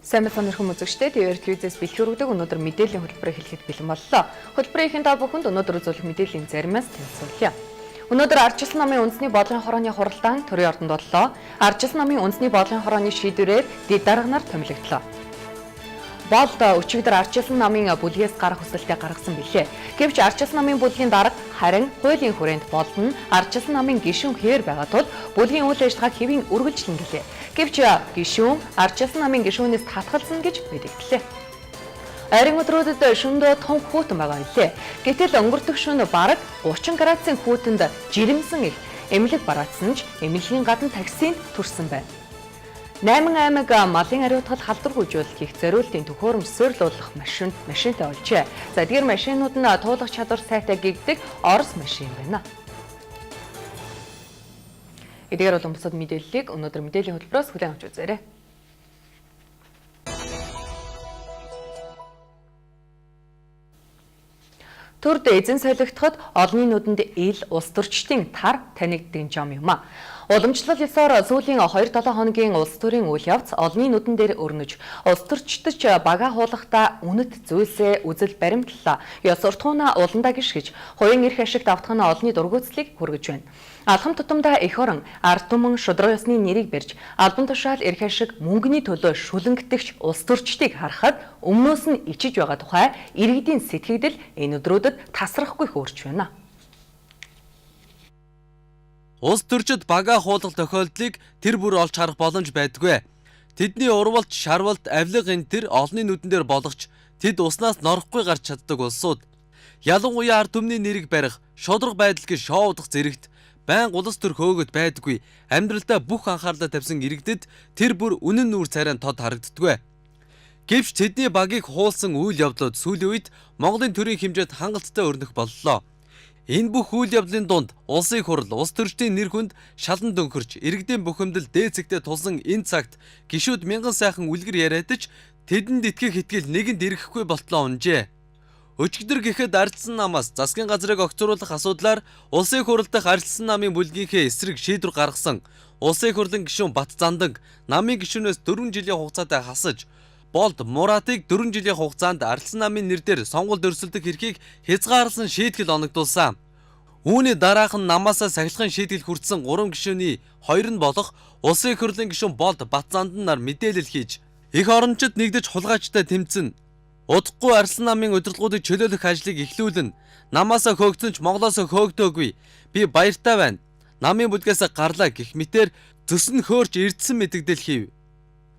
Сайн сонирхон үзэгчдээ TVR телевизээс бэлтгэрүүдэг өнөөдөр мэдээллийн хөтөлбөрийг хэлэхэд бэлэн боллоо. Хөтөлбөрийн та бүхэнд өнөөдөр үзүүлэх мэдээллийн заримаас танилцуулъя. Өнөөдөр ардчилсан намын үндэсний бодлогын хорооны хуралдаан төрийн ордонд боллоо. Ардчилсан намын үндэсний бодлогын хорооны шийдвэрээр дэд дарга нар томилогдлоо. Болд өчигдөр ардчилсан намын бүлгээс гарах хүсэлтээ гаргасан билээ. Гэвч ардчилсан намын бүлгийн дарга харин хуулийн хүрээнд болон ардчилсан намын гишүүн хээр байгаа тул бүлгийн үйл ажиллагааг хэвийн үргэлжлэн гэлээ. Гэвч гишүүн ардчилсан намын гишүүнээс татгалзсан гэж мэдэгдлээ. Ойрын өдрүүдэд шөнөдөө том хүүтэн байгаа билээ. Гэтэл өнгөртөх шөнө бараг 30 градусын хүүтэнд жирэмсэн их эмнэлэг бараадсан ч эмнэлгийн гадна таксинд төрсөн байна. 8 аймаг малын ариутгал халдвар хүжүүлэлт хийх зориултын төхөөрөмж суйрлуулах машинтай олжээ. За эдгээр машинууд нь туулах чадвар сайтай гэгдэг орос машин байна. Эдгээр болон бусад мэдээллийг өнөөдөр мэдээллийн хөтөлбөрөөс хүлээн авч үзээрэй. Төрд эзэн солигдоход олонний нүдэнд ил улс төрчдийн тар танигддаг жам юм а. Уламжлал ёсоор сүүлийн 2-7 хоногийн улс төрийн үйл явц олонний нүдэн дээр өрнөж, улс төрчдөж бага хуулахдаа үнэт зүйлсээ үзэл баримтлаа. Ёс суртахууна уландаа гიშгэж, хувийн эрх ашигт автах нь олонний дургуутслыг хүргэж байна. Алхам тутамдаа эх орон, ард түмэн шудраг ёсны нэрийг барьж, албан тушаал эрх ашиг мөнгөний төлөө шүлэнгдэгч улс төрчдийг харахад өмнөөс нь ичиж байгаа тухай иргэдийн сэтгэгдэл энэ өдрүүдэд тасрахгүй хөөрч байна. Улс төрчид бага хуулах тохиолдлыг тэр бүр олж харах боломж байдаггүй. Тэдний урвалт, шарвалт, авилга энэ төр олонний нүдэн дээр болгоч тэд уснаас норохгүй гарч чаддаг улсууд. Ялангуяа ард түмний нэрийг барих, шудраг байдал гэж шоудах зэрэгт байнга улс төр хөөгд байдаггүй. Амьдралдаа бүх анхаарлаа тавьсан иргэдэд тэр бүр үнэн нүүр царайн тод харагддаггүй. Гэвч тэдний багийг хуулсан үйл явдлууд сүүлийн үед Монголын төрийн хэмжээнд хангалттай өрнөх боллоо. Энэ бүх үйл явдлын дунд улсын хурал, улс төрчдийн нэр хүнд шалан дөнгөрч, иргэдийн бухимдал дээцэгтээ тулсан энэ цагт гишүүд мянган сайхан үлгэр яриадаж тэдэнд итгэх итгэл нэгэнд ирэхгүй болтлоо унжээ. Өчигдөр гэхэд ардчилсан намаас засгийн газрыг огцруулах асуудлаар улсын хурал дахь ардчилсан намын бүлгийнхээ эсрэг шийдвэр гаргасан. Улсын хурлын гишүүн Бат Занданг намын гишүүнээс 4 жилийн хугацаатай хасаж, Болд Муратыг 4 жилийн хугацаанд ардчилсан намын нэрээр сонгуульд өрсөлдөх эрхийг хязгаарласан шийтгэл оногдуулсан. Үүний дараахан намаасаа сахилгын шийтгэл хүртсэн 3 гишүүний 2 нь болох улсын хурлын гишүүн Болд Бат Зандан нар мэдээлэл хийж, эх орончид нэгдэж хулгайчтай тэмцэн, удахгүй ардчилсан намын удирдлагуудыг чөлөөлөх ажлыг эхлүүлэн, намаасаа хөөгдсөн ч Монголоос хөөгдөөгүй. Би баяртай байна. Намын бүлгээс гарлаа гэх мэтээр төсөн хөөрч эрдсэн мэдэгдэл хийв.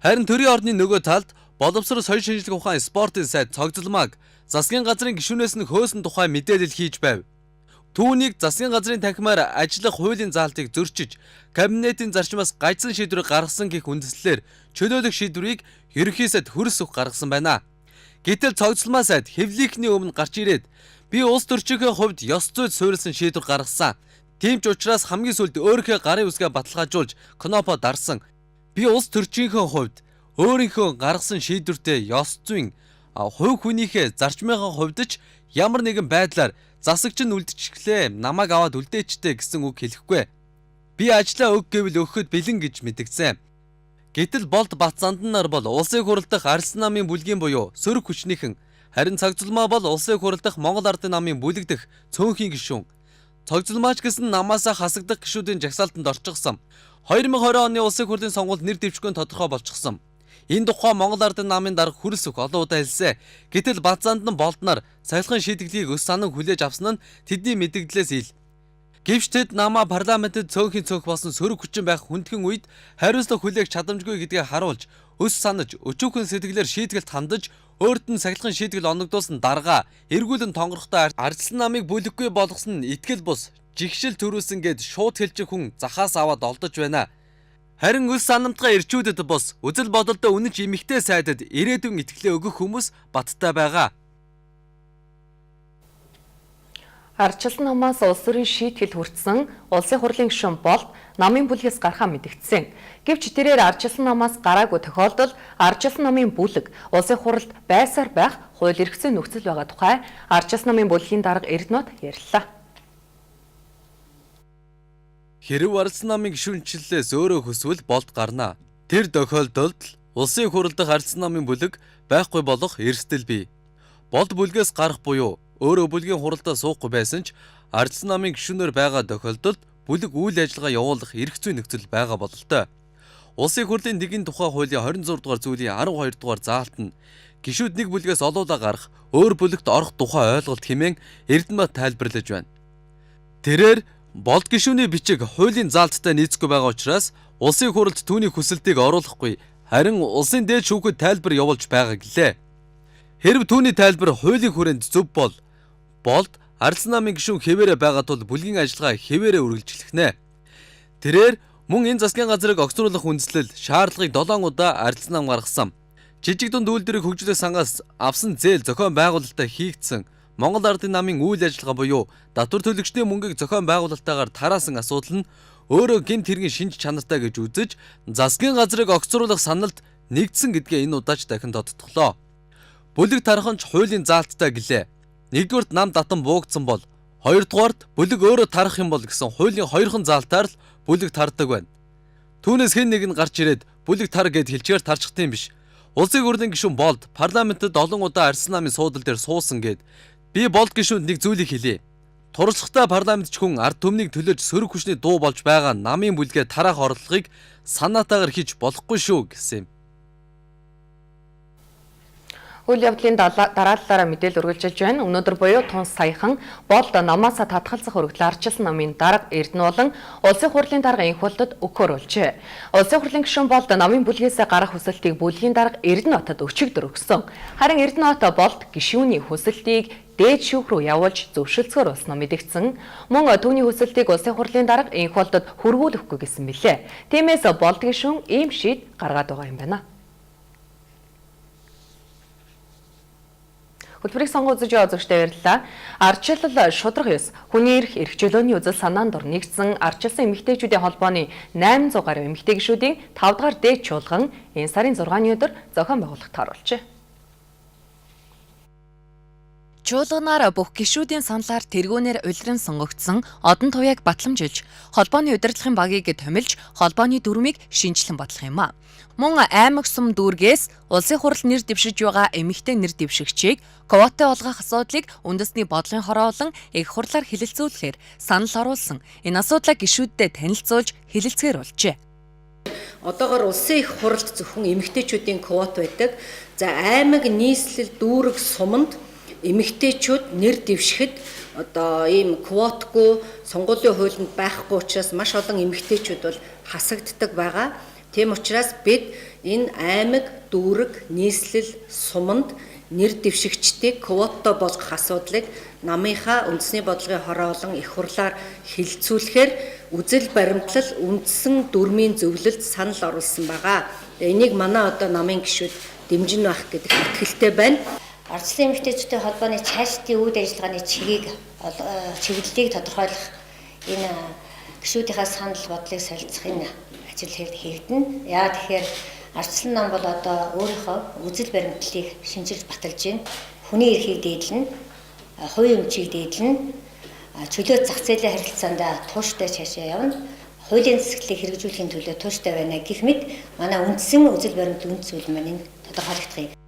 Харин төрийн орны нөгөө талд боловсрол соёл шинжилгээ ухаан спортын сайд цогцлмаг засгийн газрын гишүүнээс нь хөөсөн тухай мэдээлэл хийж байв. Түүнийг засгийн газрын танхимаар ажиллах хуулийн заалтыг зөрчиж, кабинетийн зарчмаас гajсан шийдвэр гаргасан гэх үндэслэлээр чөлөөлөх шийдвэрийг ерөнхий сайд хөрс өгөх гаргасан байна. Гэтэл цогцлмаа сайд хэвлэлийнхний өмнө гарч ирээд би улс төрчийнхээ хувьд ёс зүйд суурилсан шийдвэр гаргасан. Тийм ч учраас хамгийн сүүлд өөрийнхөө гарын үсгээ баталгаажуулж кнопо дарсан. Би улс төрчийнхээ хувьд өөрийнхөө гаргасан шийдвэртэй ёс зүйн хувь хүнийхээ зарчмынхаа хувьд ч ямар нэгэн байдлаар засагч нь үлдчихлээ, намайг аваад үлдээчтэй гэсэн үг хэлэхгүй. Би ажлаа өг гэвэл өгөхөд бэлэн гэж мэдгдсэн. Гэтэл Болд Бат Зандан нар бол улсын хурал дахь ардчилсан намын бүлгийн буюу сөрөг хүчнийхэн, харин цогцлмаа бол улсын хурал дахь Монгол ардын намын бүлэг дэх цөөнхийн гишүүн. Цогцлмаач гэсэн намаасаа хасагдах гишүүдийн жагсаалтанд орчихсон. 2020 оны улсын хурлын сонгуульд нэр дэвшгүй тодорхой болчихсон. Энэ тухай Монгол ардын намын дарга хүрэлс өх олон удаа хэлсэн. Гэтэл Бат Зандан Болд нар сахилгын шийдвэрлийг өс санан хүлээж авсан нь тэдний мэдэгдлээс ил. Гэвч тэд намаа парламентэд цөөнхийн цөөх болсон сөрөг хүчин байх хүндхэн үед хариуцлага хүлээх чадамжгүй гэдгийг харуулж, өс санаж, өчүүхэн сэтгэлээр шийдгэлд хандаж, өөрт нь сахилгын шийдгэл оногдуулсан дарга эргүүлэн тонгорохдоо ардчилсан намыг бүлэггүй болгосон нь итгэл бус жигшил төрүүлсэн гэд шууд хэлчих хүн захаас аваад олдож байна. Харин өс санамтгай ирчүүдэд бос үзэл бодолдоо үнэнч эмэгтэй сайдад ирээдүйн итгэлээ өгөх хүмүүс баттай байгаа. Ардчилсан намаас улс төрийн шийтгэл хүртсэн улсын хурлын гишүүн Болд намын бүлгээс гарахаа мэдэгдсэн. Гэвч тэрээр ардчилсан намаас гараагүй тохиолдолд ардчилсан намын бүлэг улсын хуралд байсаар байх хууль эрх зүйн нөхцөл байгаа тухай ардчилсан намын бүлгийн дарга Эрдэнэт ярьлаа. Хэрв ардчилсан намын гишүүнчлэлээс өөрөө хүсвэл Болд гарна. Тэр тохиолдолд Улсын хурлд дахь ардсан намын бүлэг байхгүй болох эрсдэл бий. Болд бүлгээс гарах буюу өөрөө бүлгийн хуралдаа суухгүй байсан ч ардсан намын гишүүнээр байгаа тохиолдолд бүлэг үйл ажиллагаа явуулах эрх зүйн нөхцөл байгаа бололтой. Улсын хурлын нэгэн тухай хуулийн 26 дугаар зүйлийн 12 дугаар заалт нь гишүүд нэг бүлгээс олуулаа гарах, өөр бүлэгт орох тухай ойлголт хэмээн Эрдэнэбат тайлбарлаж байна. Тэрээр болд гишүүний бичиг хуулийн заалттай нийцэхгүй байгаа учраас улсын хурлд түүний хүсэлтийг оруулахгүй, харин улсын дээд шүүхэд тайлбар явуулж байгаа гэлээ. Хэрв түүний тайлбар хуулийн хүрээнд зөв бол болд ардсан намын гишүүн хэвээрээ байгаа тул бүлгийн ажиллагаа хэвээрээ үргэлжлэхнэ. Тэрээр мөн энэ засгийн газрыг огцруулах үндслэл шаардлагыг 7 удаа ардсан нам гаргасан. Жижиг дунд үйлдвэрийг хөгжүүлэх сангаас авсан зээл зохион байгуулалтаа хийгдсэн Монгол Ардын намын үйл ажиллагаа буюу татвар төлөгчдийн мөнгийг зохион байгуулалтаагаар тараасан асуудал нь өөрөө гэмт хэргийн шинж чанартай гэж үзэж засгийн газрыг огцруулах саналд нэгдсэн гэдгээ энэ удаач дахин тодтоглоо. Бүлэг тарханч хуулийн заалттай гэлээ. Нэгдүгээрт нам татан буугдсан бол хоёрдугаарт бүлэг өөрөө тарах юм бол гэсэн хуулийн хоёрхан заалтаар л бүлэг тардаг байна. Түүнээс хэн нэг нь гарч ирээд бүлэг тар гэд хэлчихээр тарчихсан юм биш. Улсын хурлын гишүүн болд парламентэд олон удаа ардсан намын суудал дээр суусан гэд би болд гишүүнд нэг зүйлийг хэлье. Туршлагатай парламентч хүн ард түмнийг төлөөж сөрөг хүчний дуу болж байгаа намын бүлгээ тараах орлогыг санаатаагаар хийж болохгүй шүү гэсэн юм. Үйл явдлын дараалалаараа мэдээлэл үргэлжилж байна. Өнөөдөр буюу тун саяхан болд намаасаа татгалзах өргөдөл ардчилсан намын дарга Эрдэнэ болон улсын хурлын дарга инх болдод өгөхөөрүүлжээ. Улсын хурлын гишүүн болд намын бүлгээсээ гарах хүсэлтийг бүлгийн дарга Эрдэнэбатад өчигдөр өгсөн. Харин Эрдэнэбат болд гишүүний хүсэлтийг дээд шүүх рүү явуулж зөвшөлдсөөр болсноо мэдгдсэн. Мөн түүний хүсэлтийг улсын хурлын дарга инх болдод хөрвүүлэхгүй гэсэн мэлээ. Тиймээс болд гишүүн ийм шийд гаргаад байгаа юм байна. Хөтөлбөрийг сонгон үзэж байгаа үзэгчдээ баярлалаа. Ардчилал шударга ёс хүний эрх чөлөөний үзэл санаанд дор нэгдсэн ардчилсан эмэгтэйчүүдийн холбооны 800 гаруй эмэгтэй гишүүдийн 5 дахь дээд чуулган энэ сарын 6-ны өдөр зохион байгуулалт тааруулжээ. Чуулганаар бүх гишүүдийн саналаар тэргүүнээр улиран сонгогдсон одон туяаг батламжилж, холбооны удирдлагын багийг томилж, холбооны дүрмийг шинжилэн бодлох юм а. Мөн аймаг сум дүүргээс улсын хурал нэр дэвшиж байгаа эмэгтэй нэр дэвшигчийг квота олгох асуудлыг үндэсний бодлогын хороо болон их хурлаар хэлэлцүүлэхээр санал оруулсан. Энэ асуудлыг гишүүдэд танилцуулж хэлэлцгээр болжээ. Одоогоор улсын их хуралд зөвхөн эмэгтэйчүүдийн квот байдаг. За аймаг нийслэл дүүрэг суманд эмэгтэйчүүд нэр дэвшихэд одоо ийм квотгүй сонгуулийн хуулинд байхгүй учраас маш олон эмэгтэйчүүд бол хасагддаг байгаа. Тийм учраас бид энэ аймаг дүүрэг нийслэл суманд нэр дэвшигчдийг квоттой болгох асуудлыг намынхаа үндэсний бодлогын хороо болон их хурлаар хэлэлцүүлэхээр үзэл баримтлал үндсэн дүрмийн зөвлөлд санал оруулсан байгаа. Энийг манай одоо намын гишүүд дэмжин байх гэдэг итгэлтэй байна. Ардчлалын эмэгтэйчүүдийн холбооны цаашдын үйл ажиллагааны чиглэлийг тодорхойлох энэ гишүүдийнхээ санал бодлыг солилцох энэ ажил хийгдэнэ. Яа тэгэхээр ардчлалын нам бол одоо өөрийнхөө үзэл баримтлалыг шинжилж баталж байна. Хүний эрхийг дээдлэн, хувийн өмчийг дээдлэн, чөлөө зах зээлийн харилцаанд тууштай цаашаа явна. Хуулийн засаглалыг хэрэгжүүлэхийн төлөө тууштай байна гэх мэт манай үндсэн үзэл баримтлал үнд зүйл маань энэ тодорхойлогдох юм.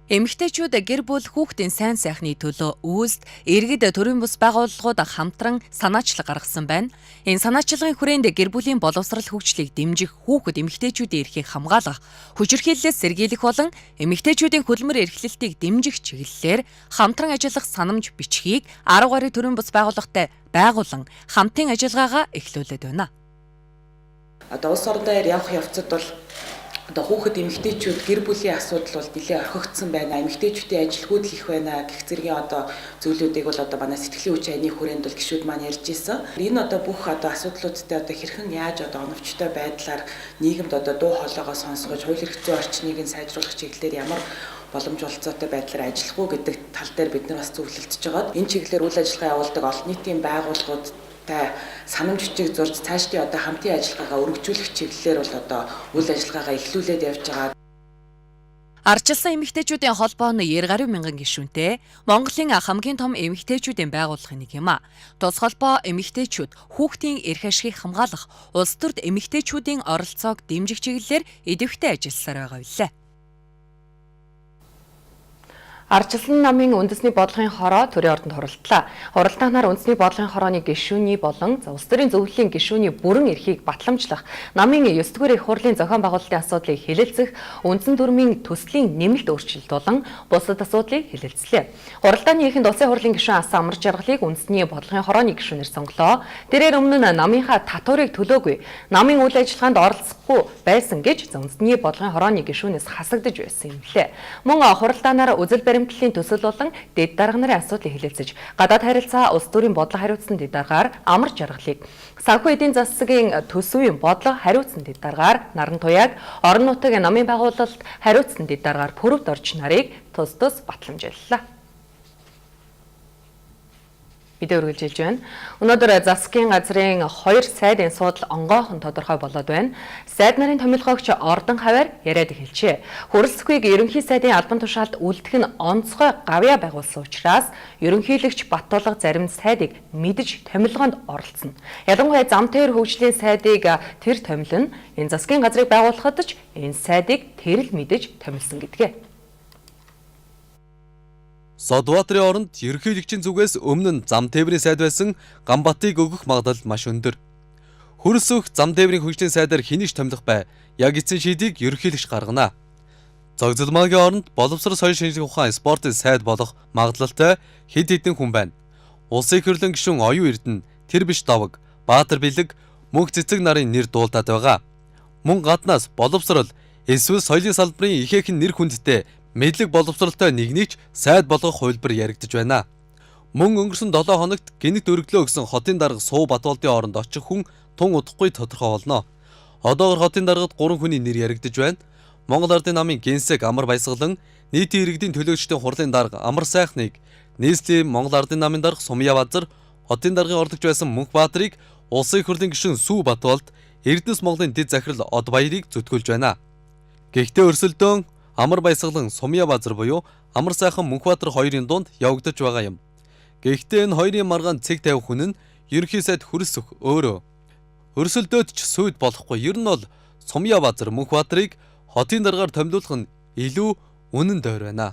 Эмэгтэйчүүд гэр бүл хүүхдийн сайн сайхны төлөө үйлсд иргэд төрийн бус байгууллагууд хамтран санаачлаг гаргасан байна. Энэ санаачлагын хүрээнд гэр бүлийн боловсрал хөгжлийг дэмжих, хүүхэд эмэгтэйчүүдийн эрхийг хамгаалах, хүчирхийллээс сэргийлэх болон эмэгтэйчүүдийн хөдөлмөр эрхлэлтийг дэмжих чиглэлээр хамтран ажиллах санамж бичгийг 10 гаруй төрийн бус байгууллагатай байгуулан хамтын ажиллагаагаа эхлүүлээд байна. Одоо улс орон дээр явах явцад бол одоо хүүхэд эмэгтэйчүүд гэр бүлийн асуудал бол нэлээд орхигдсон байна. Эмэгтэйчүүдийн ажилгүйд хийх байна гэх зэргийн одоо зүйлүүдийг бол одоо манай сэтгэлийн хүч айны хүрээнд бол гишүүд маань ярьж ирсэн. Энэ одоо бүх одоо асуудлуудтай одоо хэрхэн яаж одоо оновчтой байдлаар нийгэмд одоо дуу хоолойгоо сонсгож хууль эрх зүйн орчныг нь сайжруулах чиглэлээр ямар боломж олцоотой байдлаар ажиллах уу гэдэг тал дээр бид нар бас зөвлөлдөж байгаа. Энэ чиглэлээр үйл ажиллагаа явуулдаг олон нийтийн байгууллагууд санамж бичиг зурж цаашдын одоо хамтын ажиллагаагаа өргөжүүлэх чиглэлээр бол одоо үйл ажиллагаагаа эхлүүлээд явж байгаа. Ардчилсан эмэгтэйчүүдийн холбоо нь 90 гаруй мянган гишүүнтэй Монголын хамгийн том эмэгтэйчүүдийн байгууллагын нэг юм а. Тус холбоо эмэгтэйчүүд хүүхдийн эрх ашигыг хамгаалах, улс төрд эмэгтэйчүүдийн оролцоог дэмжих чиглэлээр идэвхтэй ажилласаар байгаа билээ. Ардчилсан намын үндэсний бодлогын хороо төрийн ордонд хуралдлаа. Хуралдаанаар үндэсний бодлогын хорооны гишүүний болон улс төрийн зөвлөлийн гишүүний бүрэн эрхийг батламжлах, намын 9-р их хурлын зохион байгуулалтын асуудлыг хэлэлцэх, үндсэн дүрмийн төслийн нэмэлт өөрчлөлт болон бусад асуудлыг хэлэлцлээ. Хуралдааны эхэнд улсын хурлын гишүүн Асан Амар Жаргалыг үндэсний бодлогын хорооны гишүүнээр сонглоо. Тэрээр өмнө нь намынхаа татварыг төлөөгүй, намын үйл ажиллагаанд оролцохгүй байсан гэж үндэсний бодлогын хорооны гишүүнээс хасагдж байсан юм лээ. Мөн хуралдаанаар үзэл баримтлалын төсөл болон дэд дарга нарын асуудлыг хэлэлцэж, гадаад харилцаа улс төрийн бодлого хариуцсан дэд даргаар Амар Жаргалыг, санхүү эдийн засгийн төсвийн бодлого хариуцсан дэд даргаар Наран Туяаг, орон нутгийн намын байгуулалт хариуцсан дэд даргаар Пүрэв Дорж нарыг тус батламжууллаа. Видео үргэлжилж байна. Өнөөдөр засгийн газрын 2 сайдын суудал онгойхон тодорхой болоод байна. Сайд нарын томилгоогч Ордон Хаваар яриад эхэлжээ. Хуралцахүйг ерөнхий сайдын албан тушаалд үлдэх нь онцгой гавьяа байгуулсан учраас ерөнхийлөгч Баттулга зарим сайдыг мэдж томилгоонд оролцсон. Ялангуяа зам тээвэр хөгжлийн сайдыг тэр томилно. Энэ засгийн газрыг байгуулахад ч энэ сайдыг тэр л мэдж томилсон гэдгээ. Содбаатарын оронд ерөнхийлөгчийн зүгээс өмнө нь зам тээврийн сайд байсан Ганбатыг өгөх магадлал маш өндөр. Хөрөлсөх зам тээврийн хөгжлийн сайдаар хэнийг томилох бай? Яг эцсийн шийдийг ерөнхийлөгч гаргана. Зогзолмаагийн оронд боловсрол соёл шинжилгээ ухаан спортын сайд болох магадлалтай хэд хэдэн хүн байна. Улсын их хурлын гишүүн Оюун Эрдэнэ, Тэр биш Даваг, Баатар Бэлэг, мөнх цэцэг нарын нэр дуулдаад байгаа. Мөн гаднаас боловсрол эсвэл соёлын салбарын ихээхэн нэр хүндтэй мэдлэг боловсролтой нэгнийч сайд болгох хувилбар яригдж байна. Мөн өнгөрсөн 7 хоногт гэнэт өргөлөө өгсөн хотын дарга Суу Батболдын оронд очих хүн тун удахгүй тодорхой болно. Одоогор хотын даргад 3 хүний нэр яригдж байна. Монгол Ардын намын генсэг Амар Баясгалан, нийтийн иргэдийн төлөөлөгчдийн хурлын дарга Амар Сайхныг, нийслэлийн Монгол Ардын намын дарга Сумья Базар, хотын даргын орлогч байсан Мөнх Баатрыг, улсын их хурлын гишүүн Сүү Батболд, Эрдэнэс Монголын дэд захирал Од Баярыг зүтгүүлж байна. Гэхдээ өрсөлдөөн Амар Баясгалан, Сумья Базар буюу Амар Сайхан Мөнхбаатар хоёрын дунд явагдаж байгаа юм. Гэхдээ энэ хоёрын маргаан цэг тавих хүн нь ерөнхий сайд Хөрөлсөх өөрөө. Өрсөлдөөд ч сүйд болохгүй. Ер нь бол Сумья Базар Мөнхбаатарыг хотын даргаар томилуулах нь илүү үнэн тойр байна.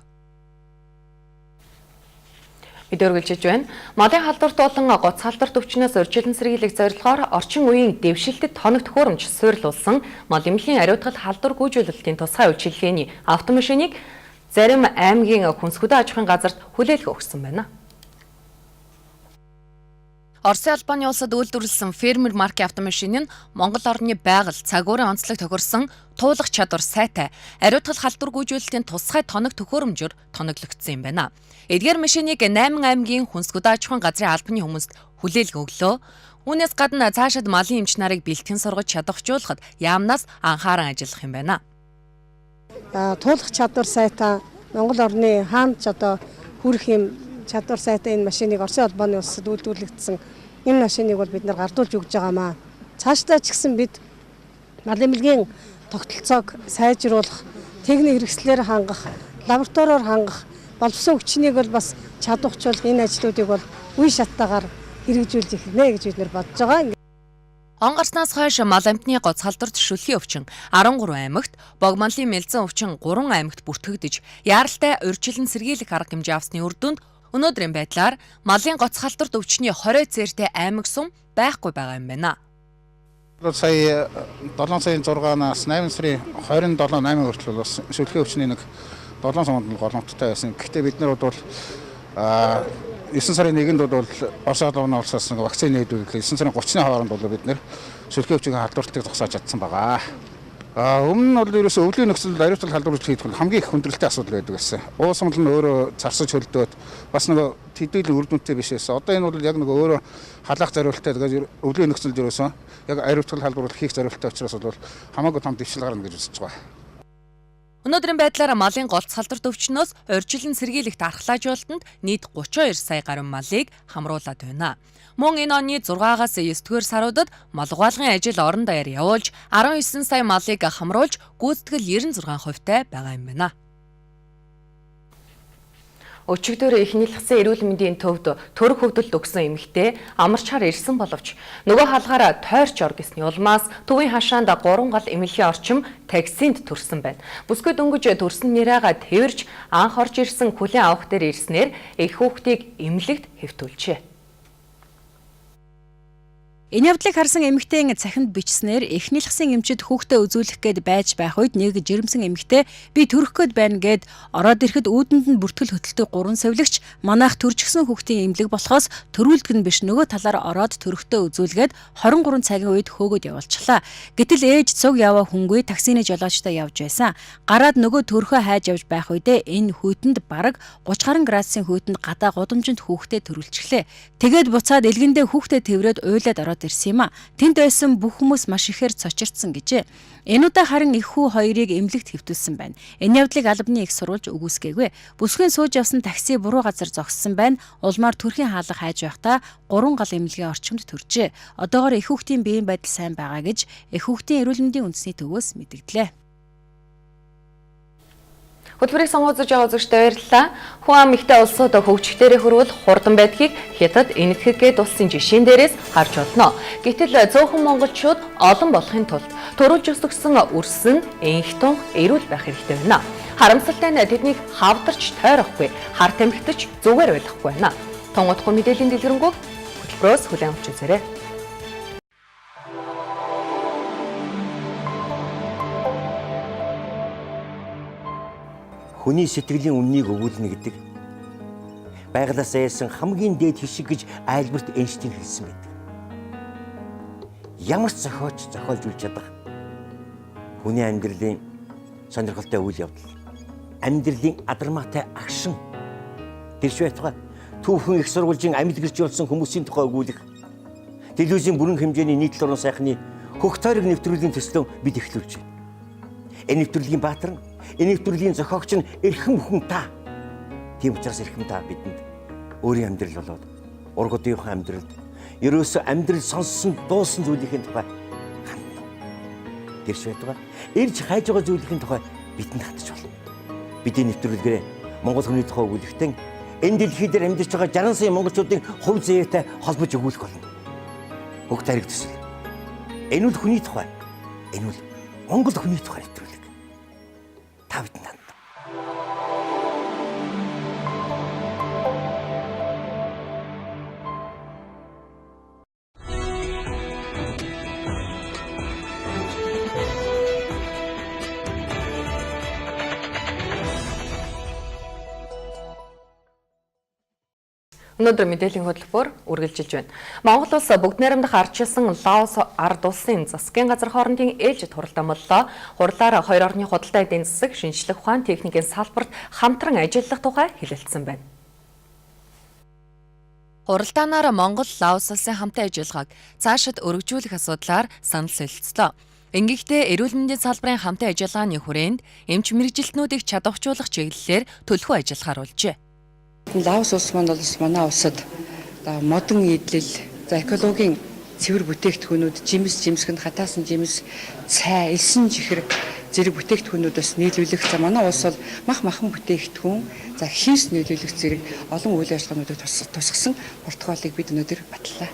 Видео үргэлжлэж байна. Малын халдварт болон гоц халдварт өвчнөөс урьдчилан сэргийлэх зорилгоор орчин үеийн дэвшилтэд тоног төхөөрөмж суурилуулсан мал эмнэлгийн ариутгал халдвар гүйцэлтийн тусгай үйлчилгээний автомашиныг зарим аймгийн хүнсгүдэн аж ахуйн газарт хүлээлт өгсөн байна. Оросын албаны улсад үйлдвэрлэсэн фермер маркийн автомашин нь Монгол орны байгаль, цагуурын онцлог тохирсон туулах чадвар сайтай, ариутгал халдвар гүйцэлтийн тусгай тоног төхөөрөмжөөр тоноглогдсон юм байна. Эдгээр машиныг 8 аймгийн хүнсгүдэн аж ахуйн газрын албаны хүмүүст хүлээлт өглөө. Үүнээс гадна цаашид малын эмч нарыг бэлтгэн сургаж чадваржуулахад яамнаас анхааран ажиллах юм байна. Туулах чадвар сайтай Монгол орны хаанд хүрэх юм чадвар сайтай энэ машиныг Оросын албаны улсад үйлдвэрлэгдсэн энэ машиныг бол бид нар гардуулж өгж байгаамаа. Цаашдаа ч гэсэн бид мал эмнэлгийн тогтолцоог сайжруулах, техник хэрэгслээр хангах, лабораториор хангах, боловсон хүчнийг бол бас чадварчлах энэ ажлуудыг бол үе шаттайгаар хэрэгжүүлж эхэлнэ гэж бид нар бодож байгаа. Он гарснаас хойш мал амтны гоц халдварт шүлхийн өвчин 13 аймагт, богмонлын мэлзэн өвчин 3 аймагт бүртгэгдэж, яаралтай урьдчилан сэргийлэх арга хэмжээ авсны үр дүнд өнөөдрийн байдлаар малын гоц халдварт өвчний 20 цээртэй аймаг сум байхгүй байгаа юм байна. Сая 7 сарын 6-наас 8 сарын 27-8 хүртэл бас шүлхийн өвчний нэг 7 сумд голомттой байсан. Гэхдээ бид нар бол 9 сарын 1-нд бол Оросын албаны улсаас нэг вакцины нээдүүлээ. 9 сарын 30-ны хооронд бол бид нэр шүлхийн өвчний халдвартыг зогсоож чадсан байгаа. Өмнө нь бол ерөөсөө өвлийн нөхцөлд ариутгал халдварч хийх нь хамгийн их хүндрэлтэй асуудал байдаг гэсэн. Уус мал нь өөрөө царсаж хөлдөөд бас нэг төдийлөн үр дүнтэй биш байсан. Одоо энэ бол яг нэг өөрөө халаах зориулттай тэгээд өвлийн нөхцөлд ерөөсөө яг ариутгал халдвар хийх зориулттай учраас бол хамаагүй том дэвшил гарна гэж үзэж байгаа. Өнөөдрийн байдлаар малын голц халдварт өвчнөөс урьдчилан сэргийлэхт архлаажуулалтанд нийт 32 сая гаруй малыг хамруулад байна. Мөн энэ оны 6-аас 9-р саруудад мал угаалгын ажил орон даяар явуулж 19 сая малыг хамруулж гүйцэтгэл 96% байгаа юм байна. Өчигдөр эхний лагсан эрүүл мэндийн төвд төрөх хөвдөлт өгсөн эмэгтэй амарчаар ирсэн боловч нөгөө хаалгаараа тойрч ор гэсний улмаас төвийн хашаанд 3 гал эмнэлгийн орчим таксинд төрсөн байна. Бүсгүй дөнгөж төрсөн нэрээгаа тэрж анх орж ирсэн хүлээн авах дээр ирснээр их хүүхдийг эмнэлэгт хэвтүүлжээ. Энэ явдлыг харсан эмэгтэйн цахимд бичснээр эхний лагсын эмчид хүүхдээ үзүүлэх гээд байж байх үед нэг жирэмсэн эмэгтэй би төрөх гээд байна гэд ороод ирэхэд үүдэнд нь бүртгэл хөтөлтөг 3 сувилагч манайх төржгсөн хүүхдийн эмнэлэг болохоос төрүүлдэг нь биш нөгөө талаар ороод төрөхтөө үзүүлгээд 23 цагийн үед хөөгөөд явуулчлаа. Гэтэл ээж цуг яваа хүнгүй таксины жолоочтой явж байсан. Гараад нөгөө төрхөө хайж явж байх үедээ энэ хүйтэнд бараг 30 гаруй градусын хүйтэнд гадаа гудамжинд хүүхдээ төрүүлчихлээ. Тэгээд буцаад элгэндээ хүүхдээ тэврээд уйлаад ороод ирсэн юм а. Тэнд байсан бүх хүмүүс маш ихээр цочирдсан гэжээ. Энэ удаа харин их хүү хоёрыг эмнэлэгт хэвтүүлсэн байна. Энэ явдлыг албаны их сурвалж үгүйсгээгүй. Бүсгүйн сууж явсан такси буруу газар зогссон байна. Улмаар төрхийн хаалга хайж байхдаа 3 гал эмнэлгийн орчимд төржээ. Одоогоор их хүүхдийн биеийн байдал сайн байгаа гэж их хүүхдийн эрүүл мэндийн үндэсний төвөөс мэдгдлээ. Хөтөлбөрийг сонгож байгаа үзэгчдээ баярлалаа. Хүн ам ихтэй улсууд хөгжихдээрээ хөрвөл хурдан байдгийг хятад энэтхэгээд улсын жишээн дээрээс харж болно. Гэтэл зөөхөн монголчууд олон болохын тулд төрүүлж өсгсөн өрсөн, энх тунх, эрүүл байх хэрэгтэй байна. Харамсалтай нь тэднийг хавдарч тойрохгүй, хар тамхитаж зүгээр байхгүй байна. Тонгодгүй мэдээллийн дэлгэрэнгүй хөтөлбөрөөс хүлээн авч үзээрэй. Хүний сэтгэлийн үннийг өгүүлнэ гэдэг байгалаас айсан хамгийн дээд хишиг гэж Альберт Эйнштейн хэлсэн байдаг. Ямар ч зохиолч зохиолж үл чадах хүний амьдралын сонирхолтой үйл явдал, амьдралын адармаатай агшин тэрш байтугай түүхэн их сургуулийн амьд гэрч болсон хүмүүсийн тухай өгүүлэх телевизийн бүрэн хэмжээний нийтлэл орон сайхны хөх тойрог нэвтрүүлгийн төслөө бид эхлүүлж байна. Энэ нэвтрүүлгийн баатар нь энэ нэвтрүүлгийн зохиогч нь эрхэм хүн та. Тийм учраас эрхэм та бидэнд өөрийн амьдрал болоод ургуудынхаа амьдралд ерөөсөө амьдрал сонссон дуусан зүйлийн тухай хандна. Тэрш байтугай ирж хайж байгаа зүйлийн тухай бидэнд хандж болно. Бидний нэвтрүүлгээр Монгол хүний тухай өгүүлэхдээ энэ дэлхий дээр амьдарч байгаа 60 сая монголчуудын хувь заяатай холбож өгүүлэх болно. Хөг тариг төсөл. Энэ үл хүний тухай. Энэ үл Монгол хүний тухай нэвтрүүлэг. Тавтан. Өнөөдөр мэдээллийн хөтөлбөр үргэлжилж байна. Монгол улс бүгд найрамдах ардчилсан Лаос ард улсын засгийн газар хоорондын ээлжид хуралдаан боллоо. Хурлаар хоёр орны худалдаа эдийн засаг, шинжлэх ухаан, техникийн салбарт хамтран ажиллах тухай хэлэлцсэн байна. Хуралдаанаар Монгол, Лаос улсын хамтын ажиллагааг цаашид өргөжүүлэх асуудлаар санал солилцлоо. Ингэхдээ эрүүл мэндийн салбарын хамтын ажиллагааны хүрээнд эмч мэргэжилтнүүдийг чадваржуулах чиглэлээр төлхөө ажиллахаар болжээ. Лаос улс маань бол манай улсад модон идэл, экологийн цэвэр бүтээгдэхүүнүүд, жимсгэнд хатаасан жимс, цай, элсэн жихэр зэрэг бүтээгдэхүүнүүдээс нийлүүлэх. Манай улс бол махан бүтээгдэхүүн, хинс нийлүүлэх зэрэг олон үйл ажиллагаануудыг тусгасан портфолийг бид өнөөдөр батлаа.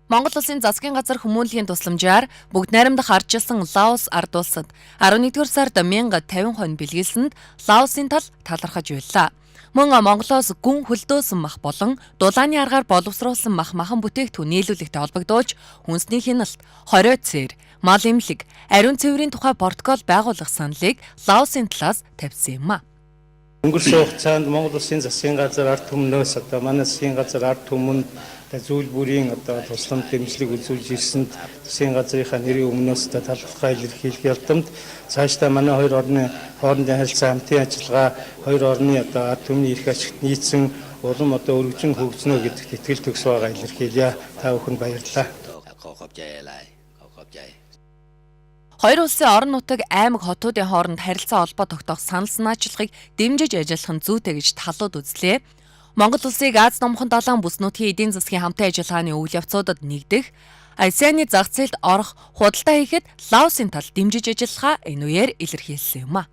Монгол улсын засгийн газар хүмүүнлэгийн тусламжаар бүгд найрамдах ардчилсан Лаос ард улсад 11-р сард 1050 хон бэлгэлсэнд Лаосын тал талархаж байлаа. Мөн Монголоос гүн хөлдөөсөн мах болон дулааны аргаар боловсруулсан махан бүтээгдэхүүн нийлүүлэгтэй холбогдуулж хүнсний хяналт, хорио цээр, мал эмнэлэг, ариун цэврийн тухай протокол байгуулах саналыг Лаосын талаас тавьсан юм а. Өнгөрсөн хугацаанд Монгол улсын засгийн газар ард түмнөөс манай засгийн газар ард түмэнд зүйл бүрийн тусламж дэмжлэг үзүүлж ирсэнд засгийн газрынхаа нэрийн өмнөөс талархаа илэрхийлэх явдамд цаашдаа манай хоёр орны хоорондын харилцаа хамтын ажиллагаа хоёр орны ард түмний эрх ашигт нийцсэн улам өргөжин хөгжнө гэдэгт итгэл төгс байгаа илэрхийлье. Та бүхэнд баярлалаа. Хоёр улсын орон нутаг аймаг хотуудын хооронд харилцаа холбоо тогтоох санал санаачлагыг дэмжиж ажиллах нь зүйтэй гэж талууд үзлээ. Монгол улсыг Аз номхон далайн бүс нутгийн эдийн засгийн хамтын ажиллагааны үйл явцуудад нэгдэх, ASEAN-ы зах зээлд орох, худалдаа хийхэд Лаосын тал дэмжиж ажиллахаа энэ үеэр илэрхийлсэн юм а.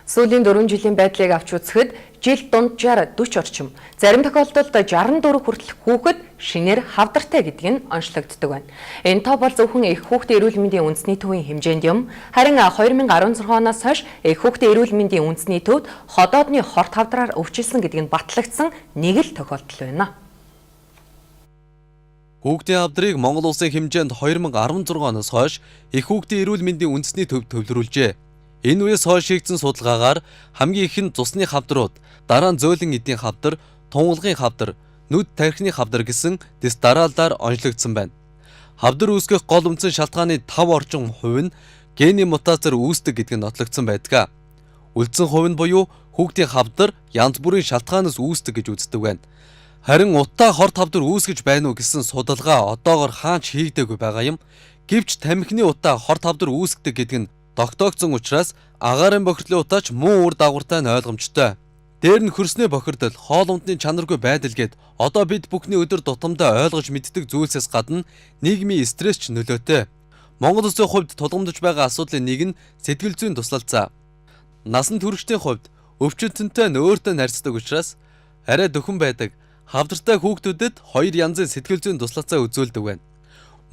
Сүүлийн 4 жилийн байдлыг авч үзэхэд жил дунджаар 40 орчим, зарим тохиолдолд 64 хүртэлх хүүхэд шинээр хавдартай гэдг нь онцлогддог байна. Энэ тоо бол зөвхөн их хүүхдийн эрүүл мэндийн үндэсний төвийн хэмжээнд юм. Харин 2016 оноос хойш их хүүхдийн эрүүл мэндийн үндэсний төвд ходоодны хорт хавдраар өвчлсөн гэдг нь батлагдсан нэг л тохиолдол байна. Хүүхдийн хавдрыг Монгол улсын хэмжээнд 2016 оноос хойш их хүүхдийн эрүүл мэндийн үндэсний төвд төвлөрүүлжээ. Энэ үеэс хойш хийгдсэн судалгаагаар хамгийн ихэнд цусны хавдрууд, дараа нь зөөлөн эдийн хавдар, тунгалгын хавдар, нүд тархины хавдар гэсэн дэс дараалалаар онцлогдсон байна. Хавдар үүсгэх гол үндсэн шалтгааны 5 орчим хувь нь генийн мутацаар үүсдэг гэдэг нь нотлогдсон байдаг. Үлдсэн хувь нь буюу хүүхдийн хавдар янз бүрийн шалтгаанаас үүсдэг гэж үздэг байна. Харин утаа хорт хавдар үүсгэж байна уу гэсэн судалгаа одоогоор хаач хийгдээгүй байгаа юм. Гэвч тамхины утаа хорт хавдар үүсгдэг гэдэг нь тогтоогдсон учраас агаарын бохирдлын утаач муу үр дагавартай нь ойлгомжтой. Дээр нь хөрснөө бохирдол, хоол ундны чанаргүй байдал гэд одоо бид бүхний өдөр тутамдаа ойлгож мэддэг зүйлсээс гадна нийгмийн стресс ч нөлөөтэй. Монгол улсын хувьд тулгамдж байгаа асуудлын нэг нь сэтгэл зүйн туслалцаа. Насан туршидтын хувьд өвчтөнтэй нь өөртөө харьцдаг учраас арай дөхөн байдаг хавдартай хүүхдүүдэд хоёр янзын сэтгэл зүйн туслалцаа үзүүлдэг байна.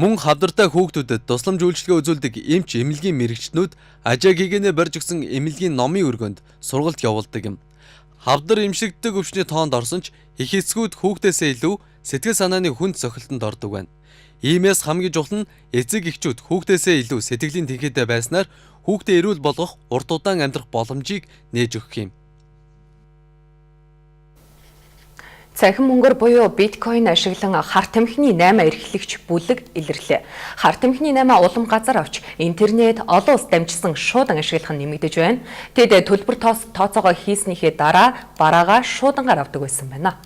Мөн хавдартай хүүхдүүдэд тусламж үйлчилгээ үзүүлдэг эмч эмнэлгийн мэрэгчнүүд ажээ гээгэнэ барьж өгсөн эмнэлгийн номын өргөнд сургалт явуулдаг юм. Хавдар эмшигддэг өвчний тоонд орсон ч их эцгүүд хүүхдээсээ илүү сэтгэл санааны хүнд цохилтонд ордог байна. Иймээс хамгийн чухал нь эцэг эхчүүд хүүхдээсээ илүү сэтгэлийн тэнхээтэй байснаар хүүхдээ эрүүл болгох урт удаан амьдрах боломжийг нээж өгөх юм. Цахим мөнгөөр буюу биткойн ашиглан хар тамхины 8 эрхлэгч бүлэг илэрлээ. Хар тамхины 8 улам газар авч интернет, олон улс дамжсан шуудан ашиглах нь нэмэгдэж байна. Тэд төлбөр тооцоогоо хийснийхээ дараа бараагаа шуудангаар авдаг байсан байна.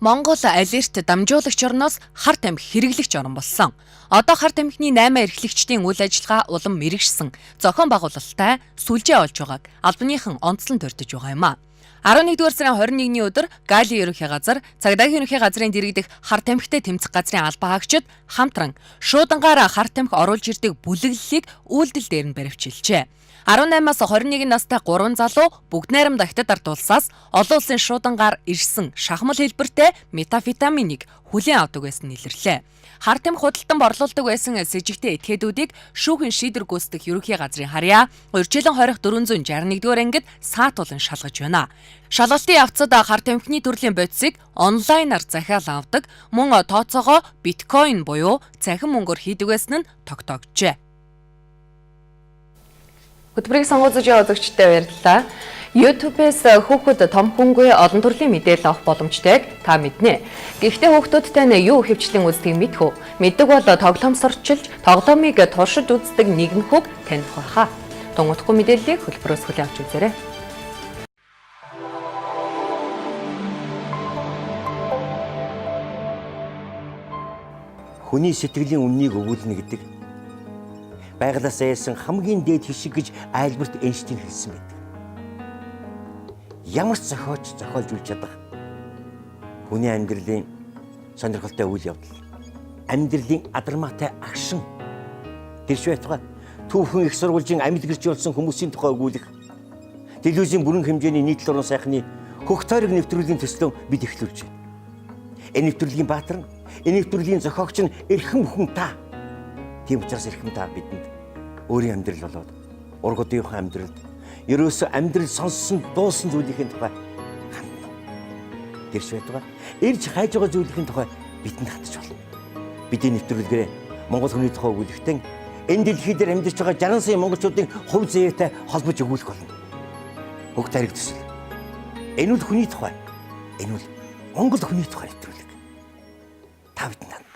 Монгол алерт дамжуулагч орноос хар тамхи хэрэглэгч орн болсон. Одоо хар тамхины 8 эрхлэгчдийн үйл ажиллагаа улам мэрэгшсэн, зохион байгуулалттай сүлжээ олж байгааг албаныхан онцлон дурдж байгаа юм а. 11-р сарын 21-ний өдөр Гали ерөнхий газар, Цагдаагийн ерөнхий газрын дэргэдэх хар тамхитай тэмцэх газрын албан хаагчид хамтран шуудангаар хар тамхи оруулж ирдэг бүлэглэлийг үйлдэл дээр нь баривчилжээ. 18-аас 21 настай 3 залуу бүгд найрамд Хятад ард улсаас олон улсын шуудангаар ирсэн шахмал хэлбэртэй метамфетаминыг хүлээн авдаг байсан илэрлээ. Хар тамхи худалдан борлуулдаг байсан с жигтэй этгээдүүдийг шүүхийн шийдвэр гүйцэтгэх ерөнхий газрын харьяа урьдчилан хорих 461-р ангид саатуулан шалгаж байна. Шалгалтын явцад хар тамхины төрлийн бодисыг онлайнаар захиал авдаг, мөн тооцоогоо биткойн буюу цахим мөнгөөр хийдэг байсан нь тогтоогджээ. Хөтөлбөрийг сонгуульж үзэгчдээ баярлалаа. YouTube-с хүүхэд том хүнгүй олон төрлийн мэдээлэл авах боломжтойг та мэднэ. Гэхдээ хүүхдүүдтэй нь юу хөвчлийн үздгийг мэдэх үү? Мэддэг бол тоглоом сурчилж, тоглоомыг туршиж үздэг нэгэн хүүг таних байхаа. Тунгуудахгүй мэдээллийг хөтөлбөрөөс хүлээн авч үзээрэй. Хүний сэтгэлийн үннийг өгүүлнэ гэдэг байгалаас яасан хамгийн дээд хишиг гэж Альберт Эйнштейн хэлсэн байдаг. Ямар ч зохиолч зохиолж үл чадах хүний амьдралын сонирхолтой үйл явдал, амьдралын адармаатай агшин, тэрш байтугай түүхэн их сургуулийн амьд гэрч болсон хүмүүсийн тухай өгүүлэх, телевизийн бүрэн хэмжээний нийтлэл орон сайхны хөх тойрог нэвтрүүлгийн төслөө бид эхлүүлж байна. Энэ нэвтрүүлгийн баатар нь, энэ нэвтрүүлгийн зохиогч нь эрхэм бүхэн та. Тийм учраас эрхэм та бидэнд өөрийн амьдрал болоод ургуудынхаа амьдралд ерөөсөө амьдрал сонссон дуусан зүйлийн тухай хандна. Тэрш байтугай ирж хайж байгаа зүйлийн тухай бидэнд хандж болно. Бидний нэвтрүүлгээр Монгол хүний тухай өгүүлэхдээ энэ дэлхий дээр амьдарч байгаа 60 сая монголчуудын хувь заяатай холбож өгүүлэх болно. Хөг тариг төсөл. Энэ үл хүний тухай. Энэ үл Монгол хүний тухай нэвтрүүлэг. Та бидэнд хандна.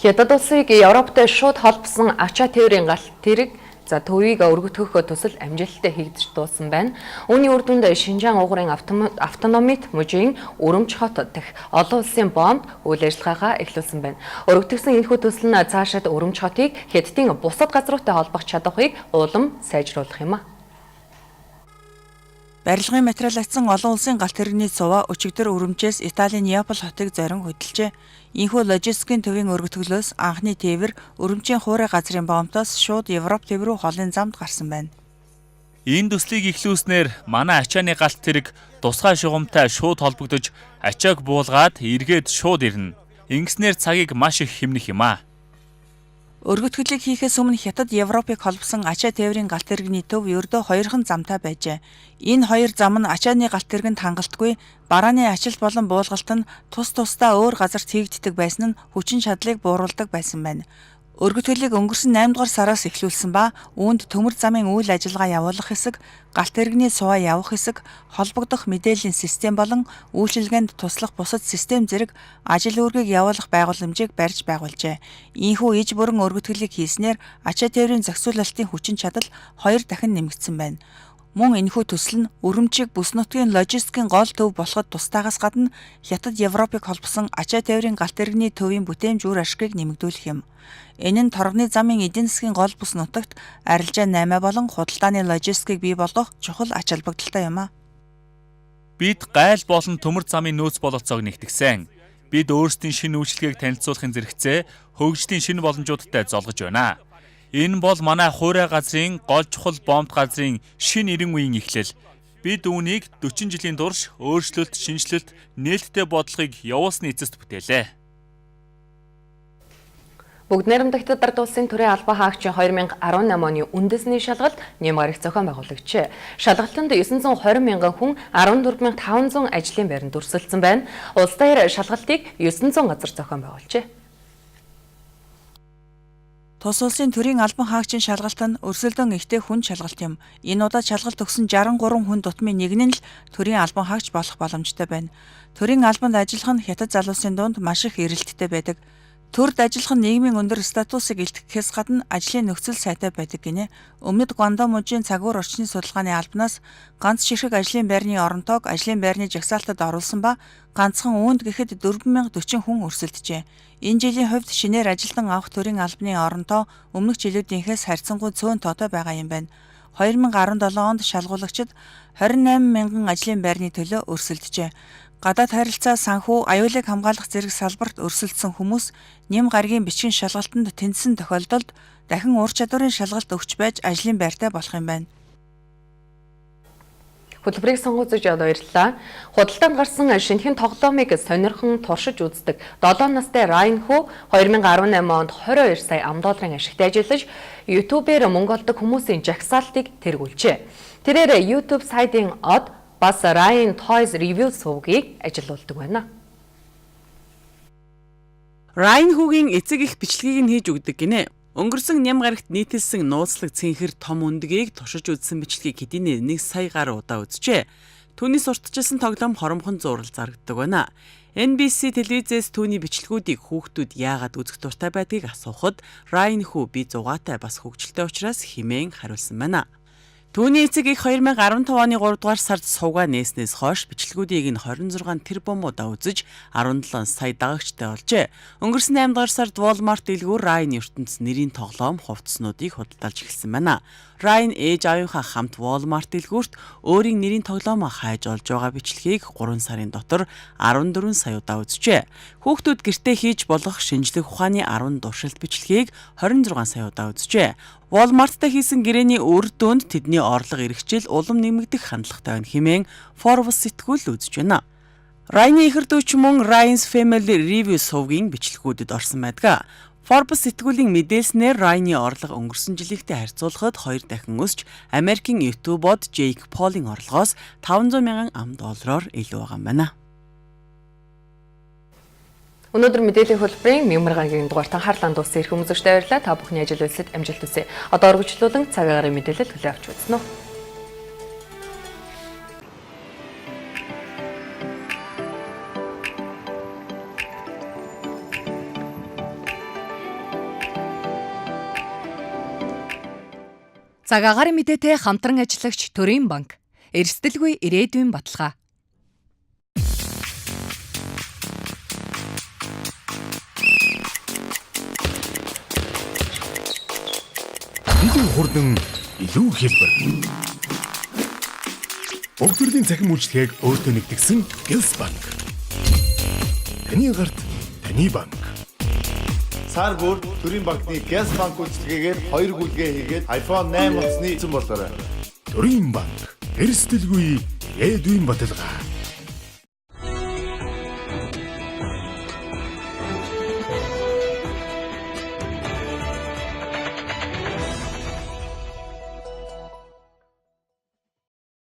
Хятад улсыг Европтой шууд холбосон ачаа тээврийн галт тэрэг За төвийг өргөтгөх төсөл амжилттай хийгдэж дууссан байна. Үүний үр дүнд Шинжаан угарын автономит мужийн Өрөмч хот дэх олон улсын бомб үйл ажиллагаагаа эхлүүлсэн байна. Өргөтгсөн энэхүү төсөл нь цаашид Өрөмч хотыг Хятадын бусад газруудтай холбох чадварыг улам сайжруулах юм а. Барилгын материалагдсан олон улсын галт тэрэгний цуваа өчигдөр Өрөмчөөс Италийн Неаполь хотыг зорин хөдөлжээ. Ийхүү логистикийн төвийн өргөтгөлөөс анхны тээвэр Өрөмчийн хуурай газрын бомбоос шууд Европ төв рүү холын замд гарсан байна. Энэ төслийг эхлүүлснээр манай ачааны галт тэрэг тусгай шугамтай шууд холбогдож ачааг буулгаад эргээд шууд ирнэ. Ингэснээр цагийг маш их хэмнэх юм а. Өргөтгөлийг хийхээс өмнө Хятад Европыг холбосон ачаа тээврийн галт тэрэгний төв ердөө хоёрхан замтай байжээ. Энэ хоёр зам нь ачааны галт тэрэгэнд хангалтгүй, барааны ачлал болон буулгалт нь тус тусдаа өөр газарт хийгддэг байсан нь хүчин чадлыг бууруулдаг байсан байна. Өргөтгөлийг өнгөрсөн 8 дугаар сараас эхлүүлсэн ба үүнд төмөр замын үйл ажиллагаа явуулах хэсэг, галт тэрэгний суваа явах хэсэг, холбогдох мэдээллийн систем болон үйлчилгээнд туслах бусад систем зэрэг ажил үүргийг явуулах байгууламжийг барьж байгуулжээ. Ийхүү иж бүрэн өргөтгөлийг хийснээр ачаа тээврийн зохицуулалтын хүчин чадал 2 дахин нэмэгдсэн байна. Мөн энэхүү төсөл нь Өрөмчийг бүс нутгийн логистикийн гол төв болоход тустаагаас гадна Хятад Европыг холбосон ачаа тээврийн галт тэрэгний төвийн бүтээмж үр ашгийг нэмэгдүүлэх юм. Энэ нь торгоны замын эдийн засгийн гол бүс нутагт арилжаа 8 болон худалдааны логистикийг бий болгох чухал ач холбогдолтой юм а. Бид гайл болон төмөр замын нөөц бололцоог нэгтгэсэн. Бид өөрсдийн шинэ үйлчлэгийг танилцуулахын зэрэгцээ хөгжлийн шинэ боломжуудтай золгож байна. Энэ бол манай хуурай газрын гол чухал бомб газрын шинэ 90 үеийн эхлэл. Бид үүнийг 40 жилийн турш өөрчлөлт, шинжилэлт, нээлттэй бодлогыг явуулсны эцэст бүтээлээ. Бүгд найрамдагтад Дард улсын төрийн албан хаагчийн 2018 оны үндэсний шалгалт нэм гарах зохион байгуулагчээ. Шалгалтанд 920 мянган хүн 14500 ажлын байранд өрсөлдсөн байна. Улс даяар шалгалтыг 900 газар зохион байгуулжээ. Тус улсын төрийн албан хаагчийн шалгалт нь өрсөлдөөн ихтэй хүн шалгалт юм. Энэ удаад шалгалт өгсөн 63 хүн дутмын нэг нь л төрийн албан хаагч болох боломжтой байна. Төрийн албанд ажиллах нь Хятад залуусын дунд маш их эрэлттэй байдаг. Төрд ажиллах нь нийгмийн өндөр статусыг илтгэхээс гадна ажлын нөхцөл сайтай байдаг гинэ. Өмнөд Гуандо мужийн цагуур орчны судалгааны албанаас ганц ширхэг ажлын байрны оронтойг ажлын байрны жагсаалтад оруулсан ба ганцхан үүнд гэхэд 4040 хүн өрсөлдөжээ. Энэ жилийн хувьд шинээр ажилтан авах төрийн албаны оронтой өмнөх жилүүдийнхээс харьцангуй цөөн тоотой байгаа юм байна. 2017 онд шалгуулагчид 28 мянган ажлын байрны төлөө өрсөлдөжээ. Гадаад харилцаа, санхүү, аюулыг хамгаалах зэрэг салбарт өрсөлдсөн хүмүүс нэм гарагийн бичгийн шалгалтанд тэнцсэн тохиолдолд дахин ур чадварын шалгалт өгч байж ажлын байртай болох юм байна. Хөтөлбөрийг сонгож баярлалаа. Худалдаанд гарсан шинэхэн тоглоомыг сонирхон туршиж үздэг 7 настай Райн хүү 2018 онд 22 сая $, ашигт ажиллаж YouTube-ээр мөнгө олдог хүмүүсийн жагсаалтыг тэргүүлжээ. Тэрээр YouTube сайтын од бас Ryan Toys Review сувгийг ажилуулдаг байна. Ryan хүүгийн эцэг их бичлэгийг нь хийж өгдөг гинэ. Өнгөрсөн ням гарагт нийтэлсэн нууцлаг цэнхэр том өндгийг туршиж үзсэн бичлэгийг хэдийнэ 1 сая гаруй удаа үзжээ. Түүний сурталчилсан тоглоом хоромхон зураг зарагддаг байна. NBC телевизээс түүний бичлэгүүдийг хүүхдүүд яагаад үзэх дуртай байдгийг асуухад Ryan хүү би зугаатай бас хөгжилтэй учраас хэмээн хариулсан байна. Түүний эцэг их 2015 оны 3 дугаар сард сувгаа нээснээс хойш бичлэгүүдийг нь 26 тэрбумуудаа үзэж 17 сая дагагчтай болжээ. Өнгөрсөн 8 дугаар сард Walmart дэлгүүр Ryan ертөнц нэрийн тоглоом хувцснуудыг худалдаалж эхэлсэн байна. Ryan ээж аавынхаа хамт Walmart дэлгүүрт өөрийн нэрийн тоглоомоо хайж олж байгаа бичлэгийг 3 сарын дотор 14 сая удаа үзжээ. Хүүхдүүд гэртээ хийж болох шинжлэх ухааны 10 дуршилт бичлэгийг 26 сая удаа үзжээ. Walmart-тай хийсэн гэрээний үр дүнд тэдний орлого эргэжил улам нэмэгдэх хандлагатай байна хэмээн Forbes сэтгүүл үзэж байна. Ryan-ы ихэр дүүч мөн Ryan's Family Review сувгийн бичлэгүүдэд орсон байдаг. Forbes сэтгүүлийн мэдээлснээр Ryan-ы орлого өнгөрсөн жилийнхтэй харьцуулахад 2 дахин өсч Америкийн YouTube-од Jake Paul-ын орлогоос $500 мянган илүү байгаа юм байна. Өнөөдөр мэдээллийн хөтөлбөрийн Мямаргагийн дугаартан харлаанд дууссан ирэх хүмүүстээ баярлалаа. Та бүхний ажил үйлсэд амжилт хүсье. Одоо өргөжлүүлэн цаг агаарын мэдээлэл төлөө авч үзнэ үү. Цаг агаарын мэдээтэй хамтран ажиллагч Төрийн банк. Эрсдэлгүй ирээдүйн баталгаа. Илүү хурдан, илүү хэлбэр. Бүх төрлийн цахим үйлчлэгийг өөртөө нэгтгэсэн Gels банк. Таны гарт таны банк. Сар бүр Төрийн банкны Gels банк үйлчлэгээр 2 гүйлгээ хийгээд iPhone 8 утасны эзэн болоорой. Төрийн банк. Эрсдэлгүй ирээдүйн баталгаа.